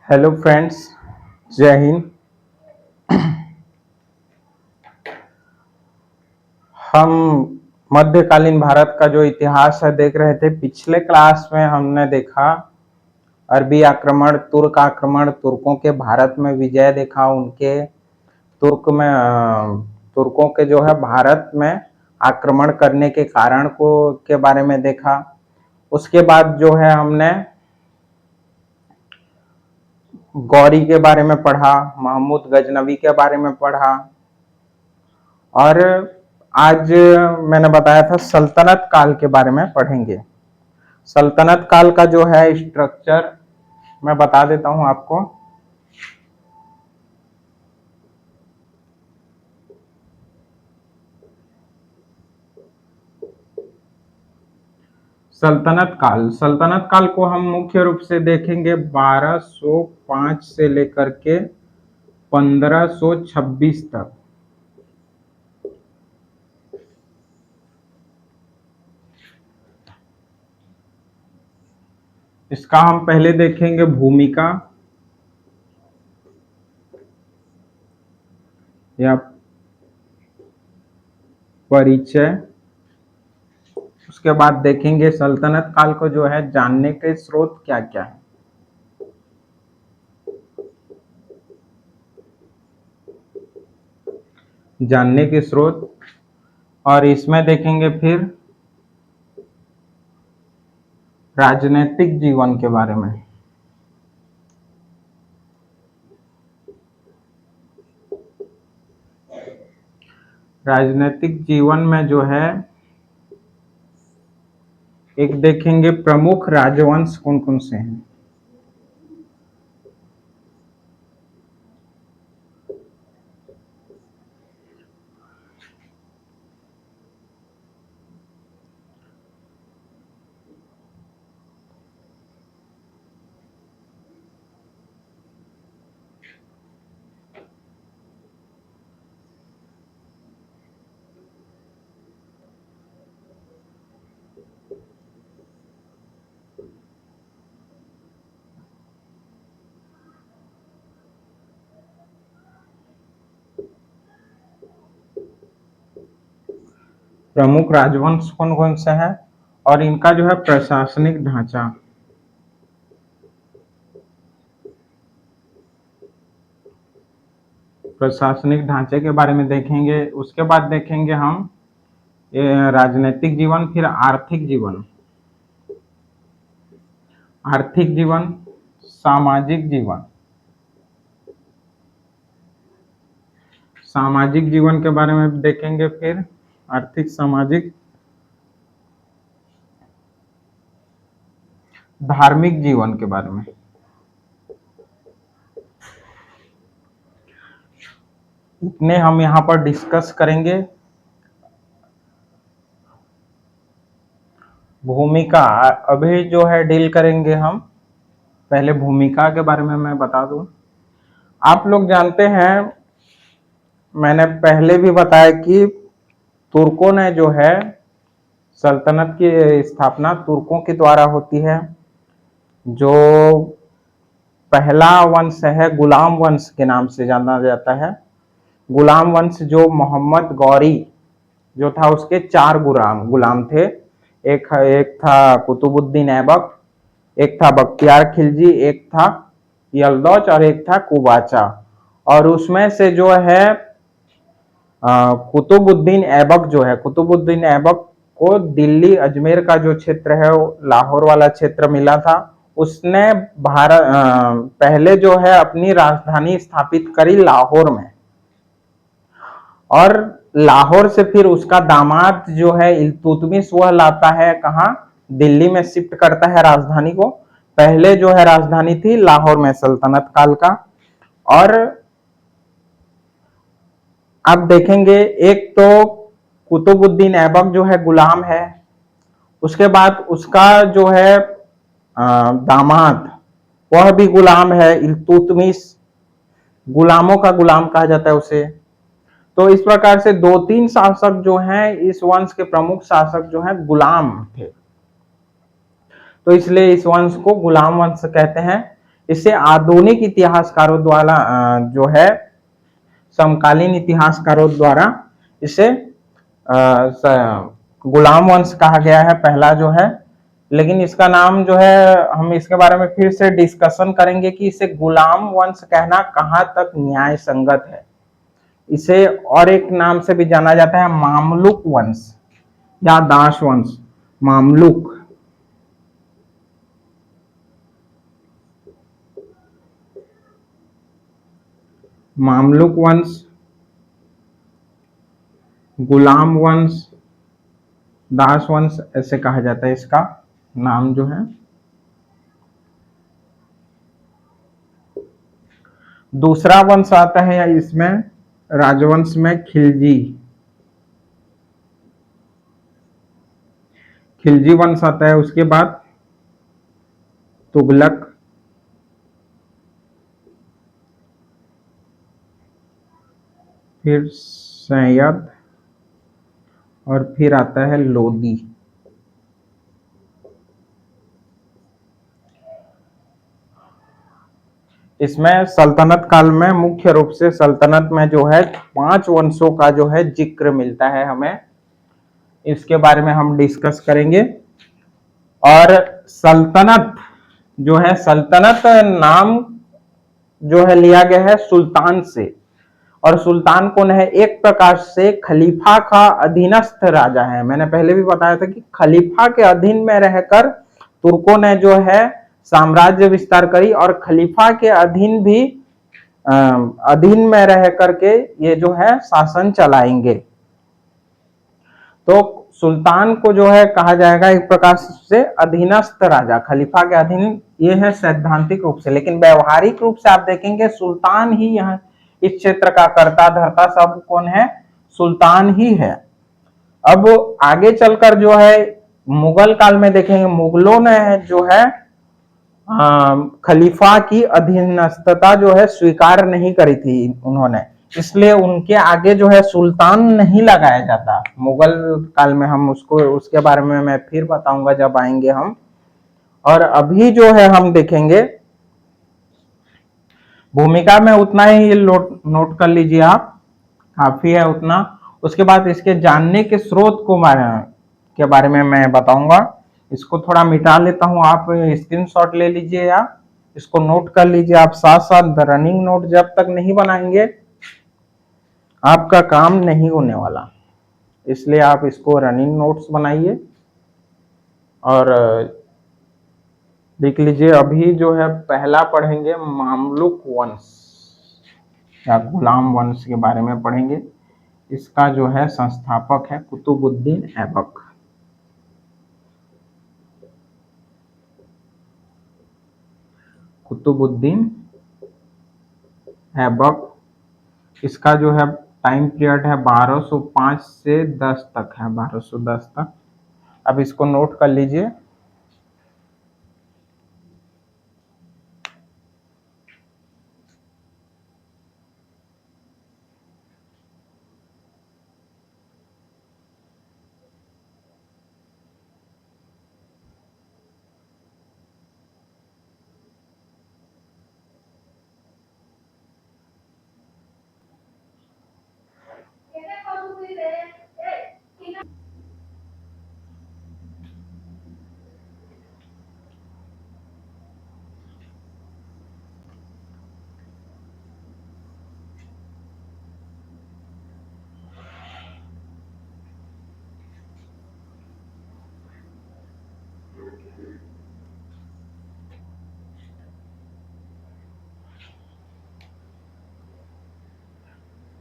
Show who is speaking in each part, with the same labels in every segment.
Speaker 1: Hello friends, जय हिंद। हम मध्यकालीन भारत का जो इतिहास है देख रहे थे। पिछले क्लास में हमने देखा अरबी आक्रमण, तुर्क आक्रमण, तुर्कों के भारत में विजय देखा। उनके तुर्कों के जो है भारत में आक्रमण करने के कारण को के बारे में देखा। उसके बाद जो है हमने गौरी के बारे में पढ़ा, महमूद गजनवी के बारे में पढ़ा, और आज मैंने बताया था सल्तनत काल के बारे में पढ़ेंगे। सल्तनत काल का जो है स्ट्रक्चर मैं बता देता हूं आपको। सल्तनत काल को हम मुख्य रूप से देखेंगे 1205 से लेकर के 1526 तक। इसका हम पहले देखेंगे भूमिका या परिचय। उसके बाद देखेंगे सल्तनत काल को जो है जानने के स्रोत क्या क्या है। जानने के स्रोत, और इसमें देखेंगे फिर राजनीतिक जीवन के बारे में। राजनीतिक जीवन में जो है एक देखेंगे प्रमुख राजवंश कौन कौन से हैं। प्रमुख राजवंश कौन कौन से हैं और इनका जो है प्रशासनिक ढांचा। प्रशासनिक ढांचे के बारे में देखेंगे। उसके बाद देखेंगे हम राजनीतिक जीवन, फिर आर्थिक जीवन, आर्थिक जीवन, सामाजिक जीवन। सामाजिक जीवन के बारे में देखेंगे, फिर आर्थिक, सामाजिक, धार्मिक जीवन के बारे में। इतने हम यहाँ पर डिस्कस करेंगे। भूमिका अभी जो है डील करेंगे हम। पहले भूमिका के बारे में मैं बता दूं। आप लोग जानते हैं, मैंने पहले भी बताया कि तुर्कों ने जो है सल्तनत की स्थापना तुर्कों के द्वारा होती है। जो पहला वंश है गुलाम वंश के नाम से जाना जाता है। गुलाम वंश जो मोहम्मद गौरी जो था उसके 4 गुलाम थे। एक था कुतुबुद्दीन ऐबक, एक था बख्तियार खिलजी, एक था यल्दौज और एक था कुबाचा। और उसमें से जो है कुतुबुद्दीन ऐबक जो है, कुतुबुद्दीन ऐबक को दिल्ली अजमेर का जो क्षेत्र है लाहौर वाला क्षेत्र मिला था। उसने भारत पहले जो है अपनी राजधानी स्थापित करी लाहौर में, और लाहौर से फिर उसका दामाद जो है इल्तुतमिश वह लाता है कहाँ, दिल्ली में शिफ्ट करता है राजधानी को। पहले जो है राजधानी थी लाहौर में सल्तनत काल का। और अब देखेंगे एक तो कुतुबुद्दीन ऐबक जो है गुलाम है, उसके बाद उसका जो है दामाद वह भी गुलाम है, इल्तुतमिश, गुलामों का गुलाम कहा जाता है उसे। तो इस प्रकार से 2-3 शासक जो हैं इस वंश के प्रमुख शासक जो हैं गुलाम थे, तो इसलिए इस वंश को गुलाम वंश कहते हैं। इसे आधुनिक इतिहासकारों द्वारा जो है समकालीन इतिहासकारों द्वारा इसे गुलाम वंश कहा गया है पहला जो है। लेकिन इसका नाम जो है हम इसके बारे में फिर से डिस्कशन करेंगे कि इसे गुलाम वंश कहना कहाँ तक न्याय संगत है। इसे और एक नाम से भी जाना जाता है मामलुक वंश या दास वंश। मामलुक मामलुक वंश, गुलाम वंश, दास वंश ऐसे कहा जाता है इसका नाम जो है। दूसरा वंश आता है इसमें राजवंश में खिलजी। खिलजी वंश आता है, उसके बाद तुगलक, फिर सैयद और फिर आता है लोदी। इसमें सल्तनत काल में मुख्य रूप से सल्तनत में जो है 5 वंशों का जो है जिक्र मिलता है हमें। इसके बारे में हम डिस्कस करेंगे। और सल्तनत जो है, सल्तनत नाम जो है लिया गया है सुल्तान से। और सुल्तान कौन है? एक प्रकार से खलीफा का अधीनस्थ राजा है। मैंने पहले भी बताया था कि खलीफा के अधीन में रहकर तुर्कों ने जो है साम्राज्य विस्तार करी और खलीफा के अधीन भी अधीन में रह करके ये जो है शासन चलाएंगे। तो सुल्तान को जो है कहा जाएगा एक प्रकार से अधीनस्थ राजा, खलीफा के अधीन। ये है सैद्धांतिक रूप से, लेकिन व्यवहारिक रूप से आप देखेंगे सुल्तान ही यहाँ इस क्षेत्र का कर्ता धर्ता सब कौन है? सुल्तान ही है। अब आगे चलकर जो है मुगल काल में देखेंगे, मुगलों ने जो है खलीफा की अधीनस्थता जो है स्वीकार नहीं करी थी उन्होंने, इसलिए उनके आगे जो है सुल्तान नहीं लगाया जाता मुगल काल में। हम उसको उसके बारे में मैं फिर बताऊंगा जब आएंगे हम। और अभी जो है हम देखेंगे भूमिका में उतना ही नोट कर लीजिए आप, काफी है उतना। उसके बाद इसके जानने के स्रोत के बारे में मैं बताऊंगा। इसको थोड़ा मिटा लेता हूं, आप स्क्रीनशॉट ले लीजिए या इसको नोट कर लीजिए। आप साथ साथ रनिंग नोट जब तक नहीं बनाएंगे आपका काम नहीं होने वाला, इसलिए आप इसको रनिंग नोट्स बनाइए और देख लीजिए। अभी जो है पहला पढ़ेंगे मामलुक वंश या गुलाम वंश के बारे में पढ़ेंगे। इसका जो है संस्थापक है कुतुबुद्दीन ऐबक। कुतुबुद्दीन ऐबक, इसका जो है टाइम पीरियड है 1205 से 10 तक है, 1210 तक। अब इसको नोट कर लीजिए।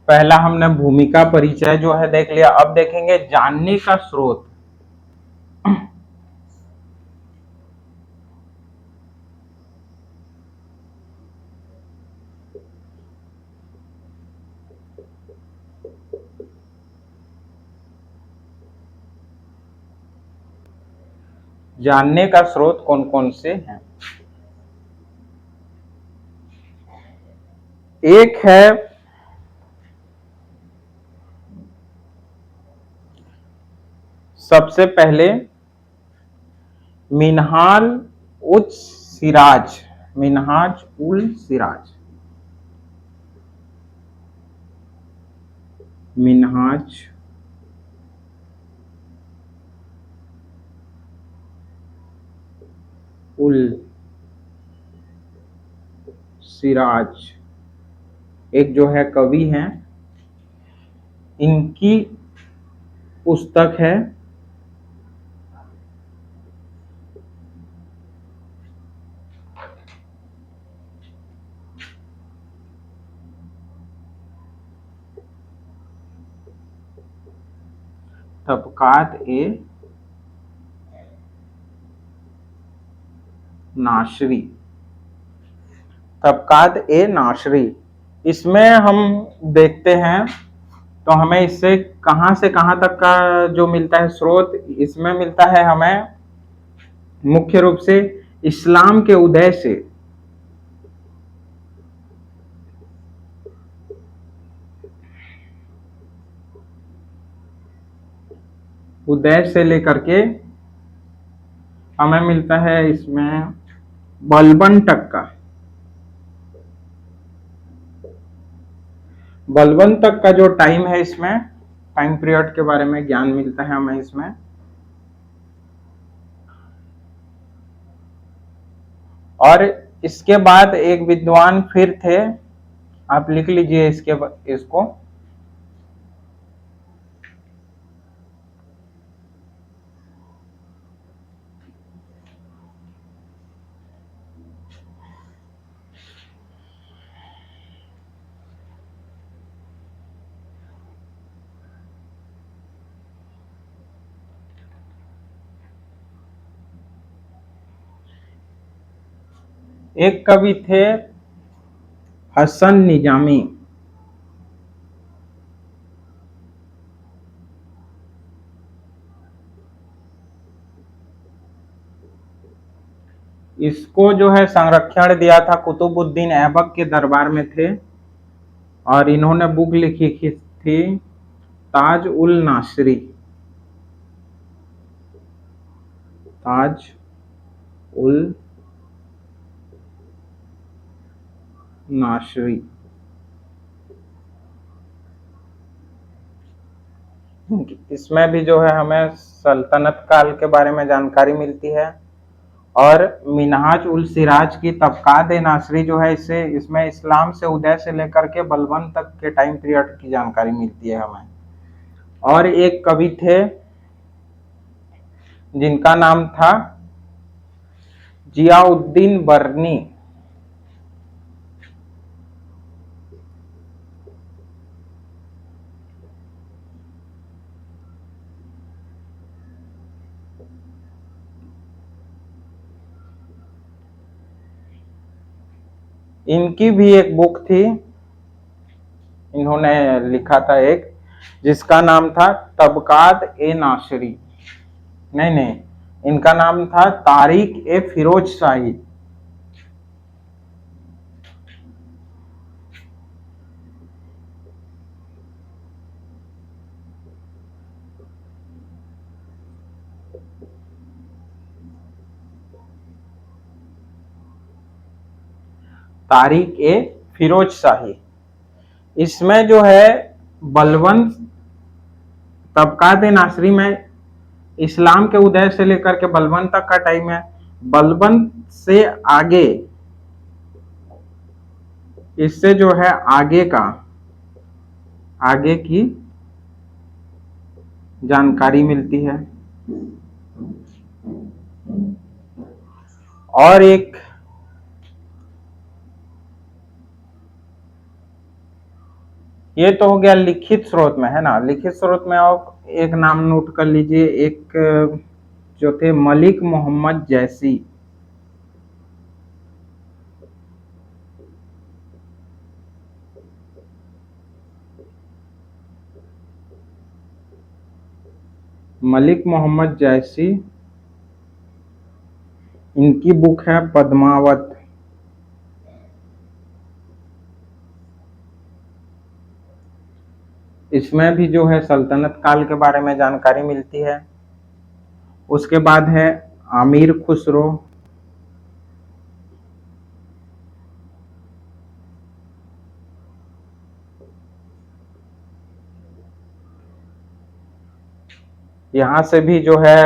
Speaker 1: पहला हमने भूमिका परिचय जो है देख लिया। अब देखेंगे जानने का स्रोत। जानने का स्रोत कौन कौन से हैं? एक है सबसे पहले मिनहाल उच सिराज। मिनहाज उल सिराज, मिनहाज उल सिराज एक जो है कवि हैं, इनकी पुस्तक है तबकात ए नाशरी, तबकात ए नाशरी। इसमें हम देखते हैं तो हमें इससे कहां से कहां तक का जो मिलता है स्रोत, इसमें मिलता है हमें मुख्य रूप से इस्लाम के उदय से, उदय से लेकर के हमें मिलता है इसमें बलबन तक का, बलबन तक का जो टाइम है, इसमें टाइम पीरियड के बारे में ज्ञान मिलता है हमें इसमें। और इसके बाद एक विद्वान फिर थे, आप लिख लीजिए इसको, एक कवि थे हसन निजामी, इसको जो है संरक्षण दिया था कुतुबुद्दीन ऐबक के दरबार में थे, और इन्होंने बुक लिखी थी ताज उल नासरी, ताज उल नासरी। इसमें भी जो है हमें सल्तनत काल के बारे में जानकारी मिलती है, और मिनहाज उल सिराज की तबकात ए नासरी जो है, इसमें इस्लाम से उदय से लेकर के बलबन तक के टाइम पीरियड की जानकारी मिलती है हमें। और एक कवि थे जिनका नाम था जियाउद्दीन बर्नी, इनकी भी एक बुक थी, इन्होंने लिखा था एक, जिसका नाम था तबकात ए नासरी, नहीं, इनका नाम था तारीख ए फिरोज शाही, तारीख ए फिरोज शाही। इसमें जो है बलबन, तबकात ए नासरी में इस्लाम के उदय से लेकर के बलबन तक का टाइम है, बलबन से आगे, इससे जो है आगे की जानकारी मिलती है। और एक ये तो हो गया लिखित स्रोत में, है ना। लिखित स्रोत में आप एक नाम नोट कर लीजिए, एक जो थे मलिक मोहम्मद जैसी, मलिक मोहम्मद जैसी, इनकी बुक है पद्मावत। इसमें भी जो है सल्तनत काल के बारे में जानकारी मिलती है। उसके बाद है आमिर खुसरो, यहाँ से भी जो है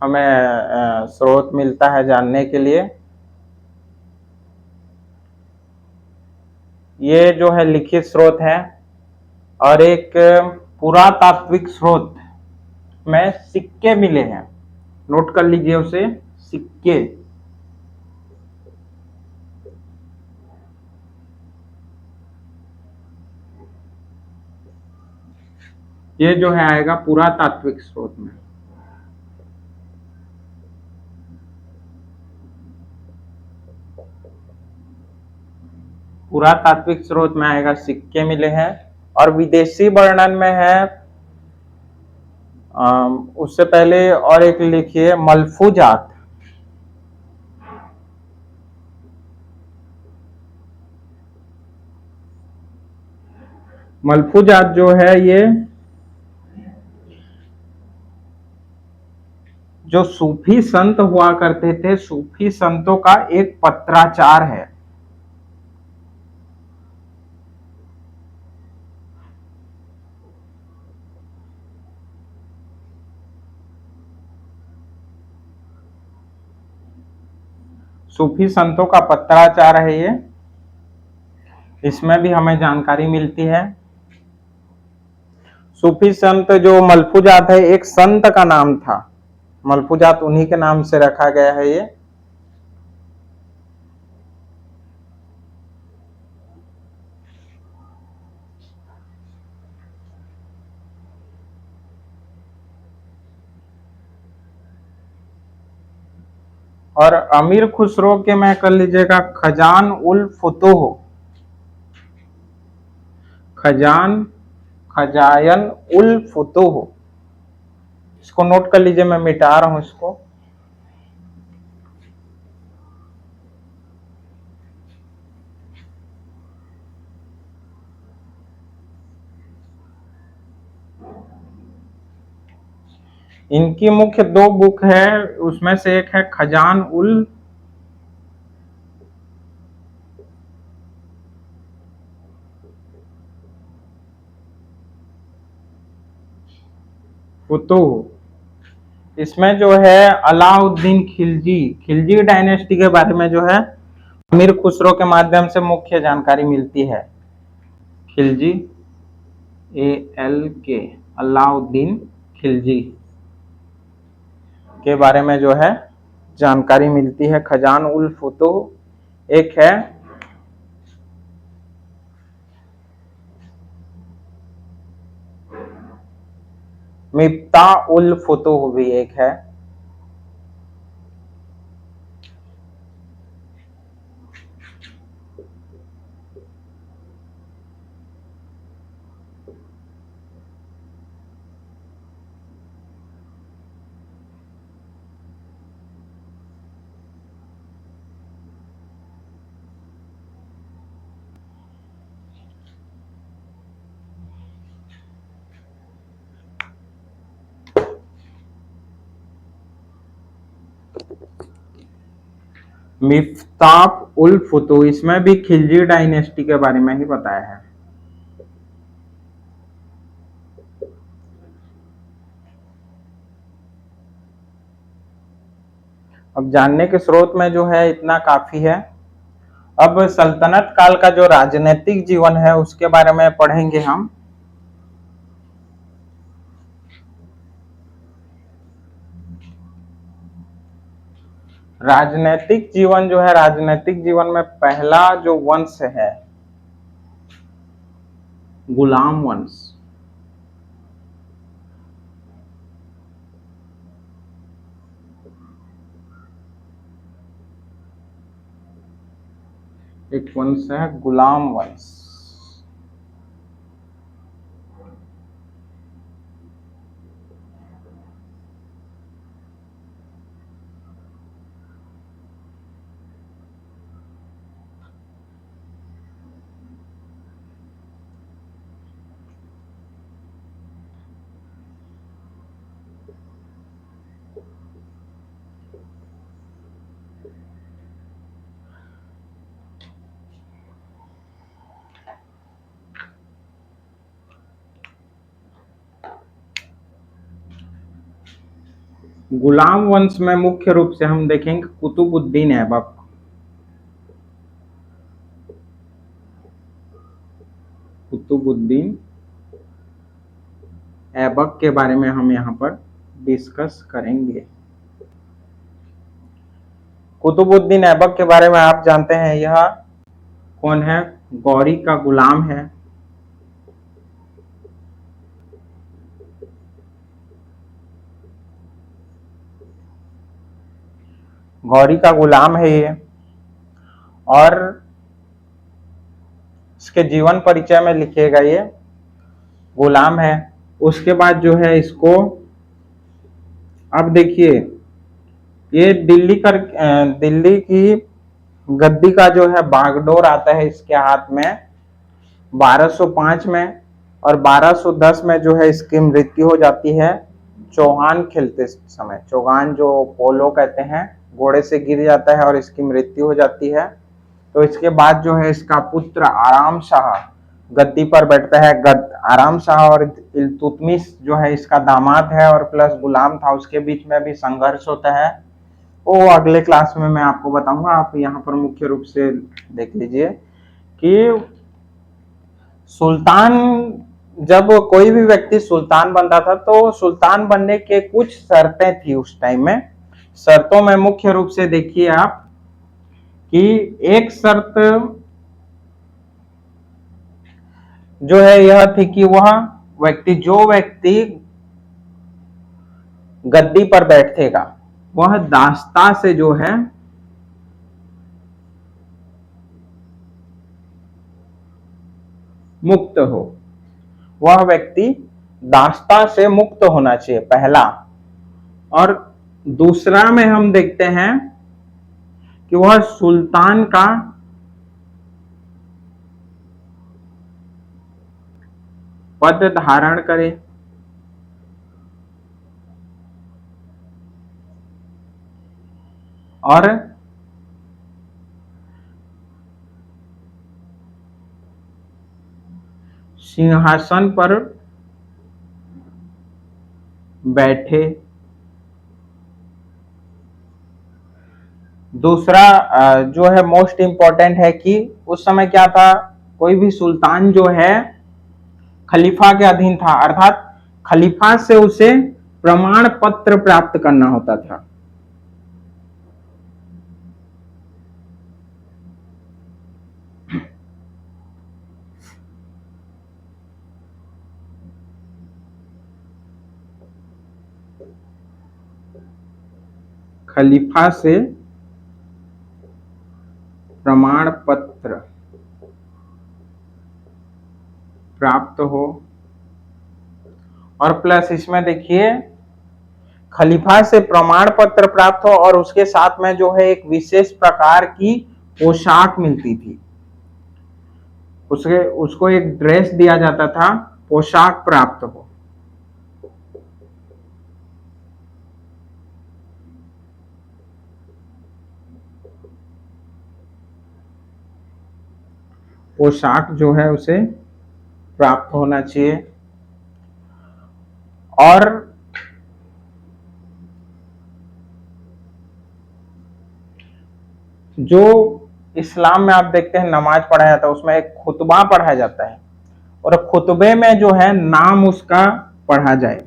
Speaker 1: हमें स्रोत मिलता है जानने के लिए। ये जो है लिखित स्रोत है। और एक पुरातात्विक स्रोत में सिक्के मिले हैं, नोट कर लीजिए उसे, सिक्के। ये जो है आएगा पुरातात्विक स्रोत में। पुरातात्विक स्रोत में आएगा सिक्के मिले हैं। और विदेशी वर्णन में है, उससे पहले और एक लिखिए, मलफूजात। मलफूजात जो है ये जो सूफी संत हुआ करते थे, सूफी संतों का एक पत्राचार है। सूफी संतों का पत्राचार है ये। इसमें भी हमें जानकारी मिलती है। सूफी संत जो मलफूजात है, एक संत का नाम था। मलफूजात उन्हीं के नाम से रखा गया है ये। और अमीर खुसरो के में कर लीजिएगा खजान उल फुतूह। खजान खजायन उल फुतूह। इसको नोट कर लीजिए, मैं मिटा रहा हूं इसको। इनकी मुख्य दो बुक है, उसमें से एक है खजान उल फुतूह। इसमें जो है अलाउद्दीन खिलजी, खिलजी डायनेस्टी के बारे में जो है अमीर खुसरो के माध्यम से मुख्य जानकारी मिलती है। खिलजी, ALK, अलाउद्दीन खिलजी के बारे में जो है जानकारी मिलती है। खजान उल फुतूह एक है। मिफ्ता उल फुतूह भी एक है। मिफ्ताह उल फुतूह, इसमें भी खिलजी डायनेस्टी के बारे में ही बताया है। अब जानने के स्रोत में जो है इतना काफी है। अब सल्तनत काल का जो राजनीतिक जीवन है उसके बारे में पढ़ेंगे हम। राजनीतिक जीवन जो है, राजनीतिक जीवन में पहला जो वंश है गुलाम वंश। एक वंश है गुलाम वंश। गुलाम वंश में मुख्य रूप से हम देखेंगे कुतुबुद्दीन ऐबक। कुतुबुद्दीन ऐबक के बारे में हम यहाँ पर डिस्कस करेंगे। कुतुबुद्दीन ऐबक के बारे में आप जानते हैं, यह कौन है? गौरी का गुलाम है। गौरी का गुलाम है ये, और इसके जीवन परिचय में लिखिएगा ये गुलाम है। उसके बाद जो है इसको, अब देखिए ये दिल्ली की गद्दी का जो है बागडोर आता है इसके हाथ में 1205 में, और 1210 में जो है इसकी मृत्यु हो जाती है चौहान खेलते समय। चौहान जो पोलो कहते हैं, घोड़े से गिर जाता है और इसकी मृत्यु हो जाती है। तो इसके बाद जो है इसका पुत्र आराम शाह गद्दी पर बैठता है। आराम शाह और इल्तुतमिश जो है इसका दामाद है और प्लस गुलाम था, उसके बीच में भी संघर्ष होता है। वो अगले क्लास में मैं आपको बताऊंगा। आप यहाँ पर मुख्य रूप से देख लीजिए कि सुल्तान, जब कोई भी व्यक्ति सुल्तान बनता था तो सुल्तान बनने के कुछ शर्तें थी उस टाइम में। शर्तों में मुख्य रूप से देखिए आप कि एक शर्त जो है यह थी कि जो व्यक्ति गद्दी पर बैठेगा वह दास्ता से जो है मुक्त हो। वह व्यक्ति दास्ता से मुक्त होना चाहिए, पहला। और दूसरा में हम देखते हैं कि वह सुल्तान का पद धारण करे। और सिंहासन पर बैठे। दूसरा जो है मोस्ट इंपॉर्टेंट है कि उस समय क्या था, कोई भी सुल्तान जो है खलीफा के अधीन था, अर्थात खलीफा से उसे प्रमाण पत्र प्राप्त करना होता था। खलीफा से प्रमाण पत्र प्राप्त हो। और प्लस इसमें देखिए खलीफा से प्रमाण पत्र प्राप्त हो और उसके साथ में जो है एक विशेष प्रकार की पोशाक मिलती थी। उसको एक ड्रेस दिया जाता था, पोशाक प्राप्त हो। पोशाक जो है उसे प्राप्त होना चाहिए। और जो इस्लाम में आप देखते हैं नमाज पढ़ाया जाता है, उसमें एक खुतबा पढ़ाया जाता है और खुतबे में जो है नाम उसका पढ़ा जाए।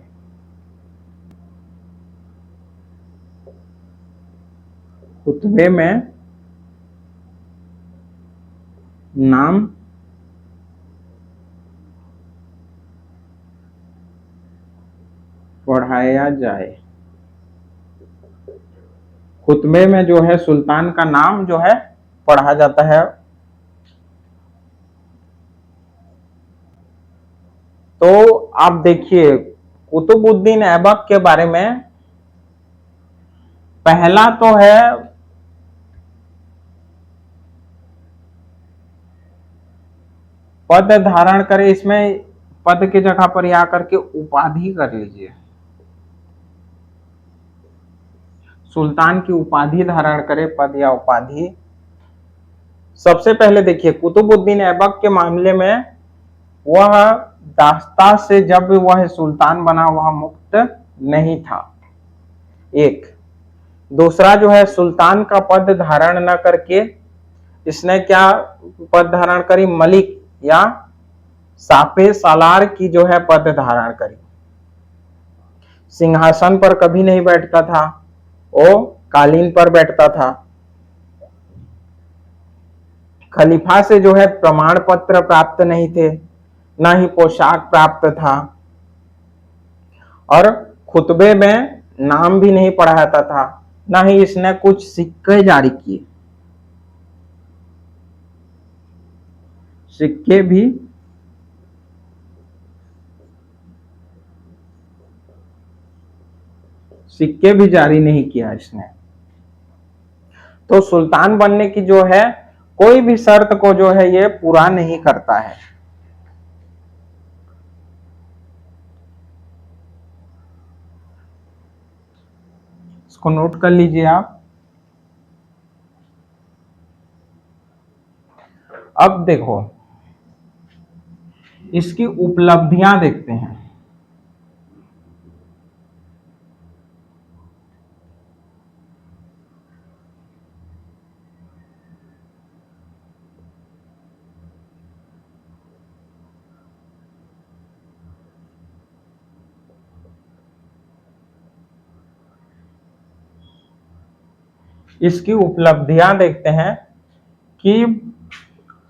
Speaker 1: खुतबे में नाम पढ़ाया जाए। खुतबे में जो है सुल्तान का नाम जो है पढ़ा जाता है। तो आप देखिए कुतुबुद्दीन ऐबक के बारे में पहला तो है पद धारण करे। इसमें पद की जगह पर या करके उपाधि कर लीजिए, सुल्तान की उपाधि धारण करे, पद या उपाधि। सबसे पहले देखिए कुतुबुद्दीन ऐबक के मामले में वह दास्ता से जब वह सुल्तान बना वह मुक्त नहीं था। एक। दूसरा जो है सुल्तान का पद धारण न करके इसने क्या पद धारण करी, मलिक या सापे सालार की जो है पद धारण करी। सिंहासन पर कभी नहीं बैठता था, वो कालीन पर बैठता था। खलीफा से जो है प्रमाण पत्र प्राप्त नहीं थे, ना ही पोशाक प्राप्त था, और खुतबे में नाम भी नहीं पढ़ाता था, ना ही इसने कुछ सिक्के जारी किए। सिक्के भी सिक्के भी जारी नहीं किया इसने। तो सुल्तान बनने की जो है कोई भी शर्त को जो है ये पूरा नहीं करता है। इसको नोट कर लीजिए आप। अब देखो इसकी उपलब्धियां देखते हैं। इसकी उपलब्धियां देखते हैं कि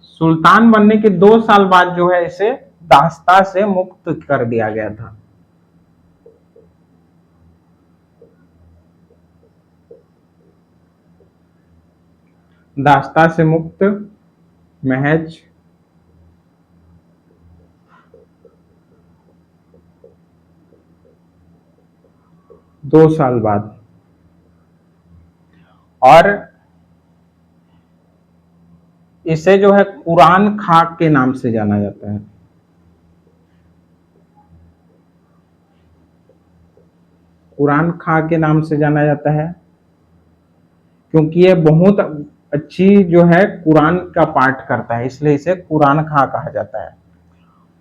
Speaker 1: सुल्तान बनने के 2 साल बाद जो है इसे दास्ता से मुक्त कर दिया गया था। दास्ता से मुक्त महज 2 साल बाद। और इसे जो है कुरान खाक के नाम से जाना जाता है। कुरान खां के नाम से जाना जाता है क्योंकि ये बहुत अच्छी जो है कुरान का पाठ करता है, इसलिए इसे कुरान खां कहा जाता है।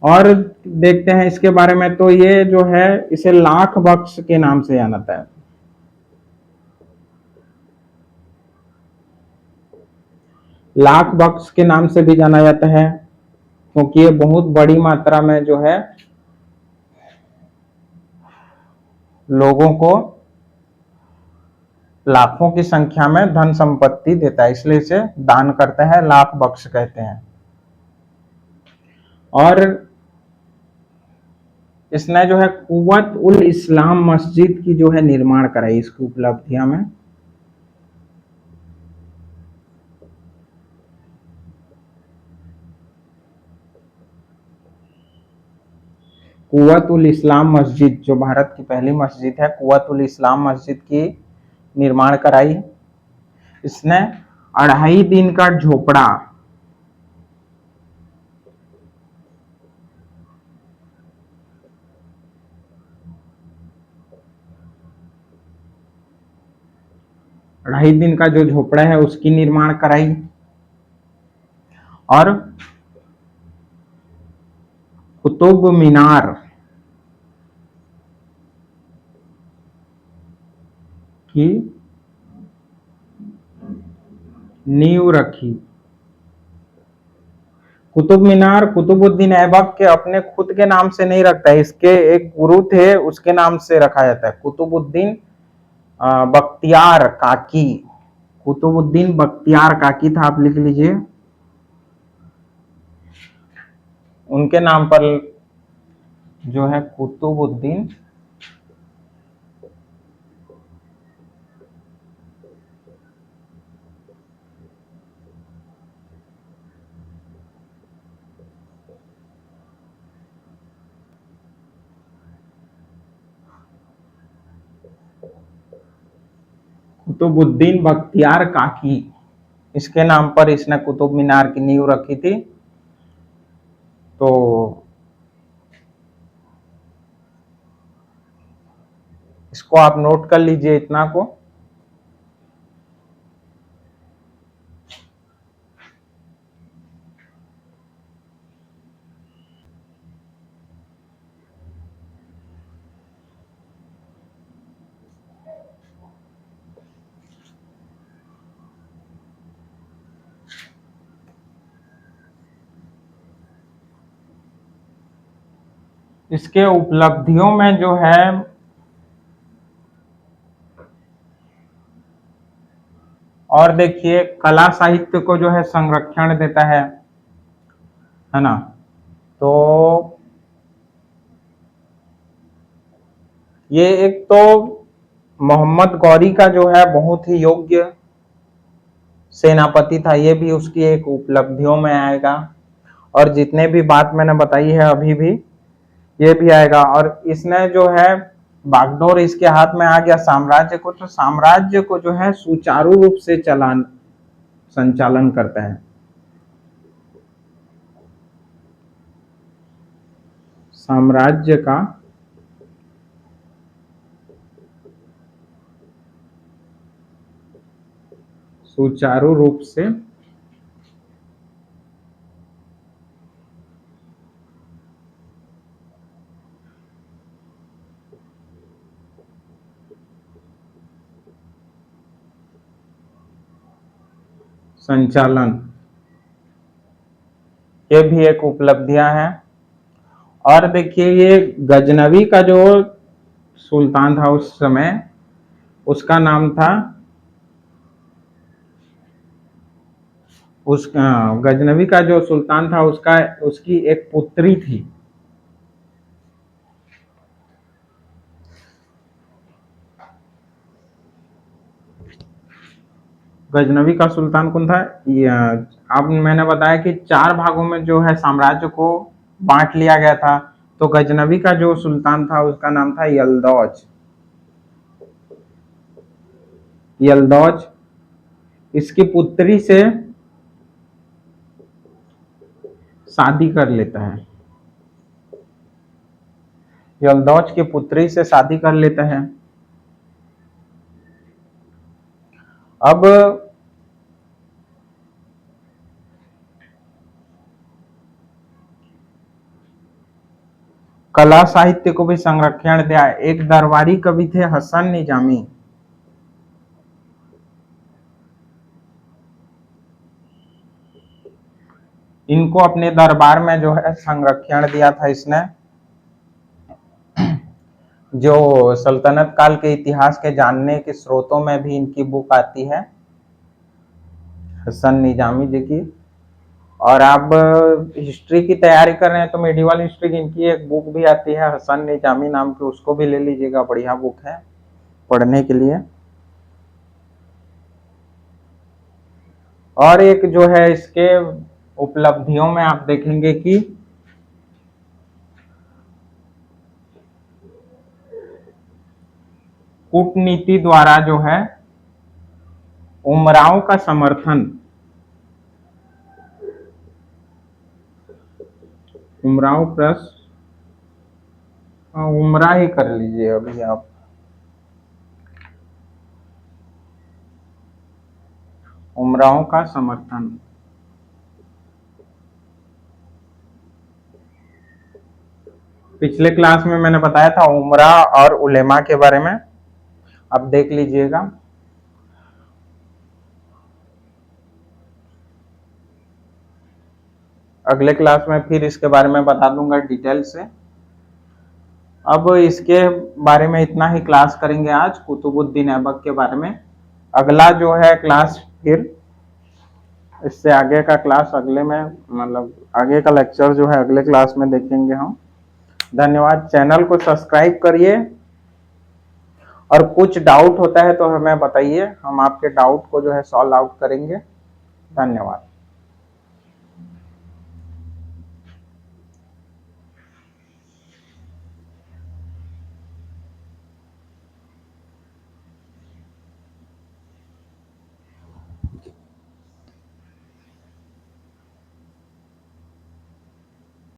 Speaker 1: और देखते हैं इसके बारे में, तो ये जो है इसे लाख बख्श के नाम से जाना जाता है। लाख बख्श के नाम से भी जाना जाता है क्योंकि ये बहुत बड़ी मात्रा में जो है लोगों को लाखों की संख्या में धन संपत्ति देता है, इसलिए इसे दान करता है, लाख बख्श कहते हैं। और इसने जो है कुव्वत उल इस्लाम मस्जिद की जो है निर्माण कराई इसकी उपलब्धियां में। कुव्वत उल इस्लाम मस्जिद जो भारत की पहली मस्जिद है, कुव्वत उल इस्लाम मस्जिद की निर्माण कराई इसने। 2.5 दिन का झोपड़ा 2.5 दिन का जो झोपड़ा है उसकी निर्माण कराई। और कुतुब मीनार की नींव रखी। कुतुब मीनार कुतुबुद्दीन ऐबक के अपने खुद के नाम से नहीं रखता है, इसके एक गुरु थे उसके नाम से रखा जाता है, कुतुबुद्दीन बख्तियार काकी। कुतुबुद्दीन बख्तियार काकी था, आप लिख लीजिए, उनके नाम पर जो है कुतुबुद्दीन कुतुबुद्दीन बख्तियार काकी, इसके नाम पर इसने कुतुब मीनार की नींव रखी थी। तो इसको आप नोट कर लीजिए इतना को। इसके उपलब्धियों में जो है और देखिए कला साहित्य को जो है संरक्षण देता है ना। तो ये एक तो मोहम्मद गौरी का जो है बहुत ही योग्य सेनापति था, ये भी उसकी एक उपलब्धियों में आएगा। और जितने भी बात मैंने बताई है अभी भी ये भी आएगा। और इसने जो है बागडोर इसके हाथ में आ गया साम्राज्य को, तो साम्राज्य को जो है सुचारू रूप से संचालन करता है। साम्राज्य का सुचारू रूप से संचालन, ये भी एक उपलब्धियां हैं। और देखिए ये गजनवी का जो सुल्तान था उस समय, उसका नाम था गजनवी का जो सुल्तान था उसकी एक पुत्री थी। गजनवी का सुल्तान कौन था? अब मैंने बताया कि 4 भागों में जो है साम्राज्य को बांट लिया गया था। तो गजनवी का जो सुल्तान था उसका नाम था यल्दौज। यल्दौज इसकी पुत्री से शादी कर लेता है, यल्दौज की पुत्री से शादी कर लेता है। अब कला साहित्य को भी संरक्षण दिया। एक दरबारी कवि थे हसन निजामी, इनको अपने दरबार में जो है संरक्षण दिया था इसने। जो सल्तनत काल के इतिहास के जानने के स्रोतों में भी इनकी बुक आती है, हसन निजामी जी की। और आप हिस्ट्री की तैयारी कर रहे हैं तो मेडिवल हिस्ट्री की इनकी एक बुक भी आती है हसन निजामी नाम की, उसको भी ले लीजिएगा, बढ़िया बुक है पढ़ने के लिए। और एक जो है इसके उपलब्धियों में आप देखेंगे कि कूटनीति द्वारा जो है उमराव का समर्थन, उमराव प्लस उमरा ही कर लीजिए अभी आप, उमराव का समर्थन। पिछले क्लास में मैंने बताया था उमरा और उलेमा के बारे में, आप देख लीजिएगा। अगले क्लास में फिर इसके बारे में बता दूंगा डिटेल से। अब इसके बारे में इतना ही क्लास करेंगे आज, कुतुबुद्दीन ऐबक के बारे में। अगला जो है क्लास फिर इससे आगे का क्लास अगले में, मतलब आगे का लेक्चर जो है अगले क्लास में देखेंगे हम। धन्यवाद। चैनल को सब्सक्राइब करिए और कुछ डाउट होता है तो हमें बताइए, हम आपके डाउट को जो है सॉल्व आउट करेंगे। धन्यवाद।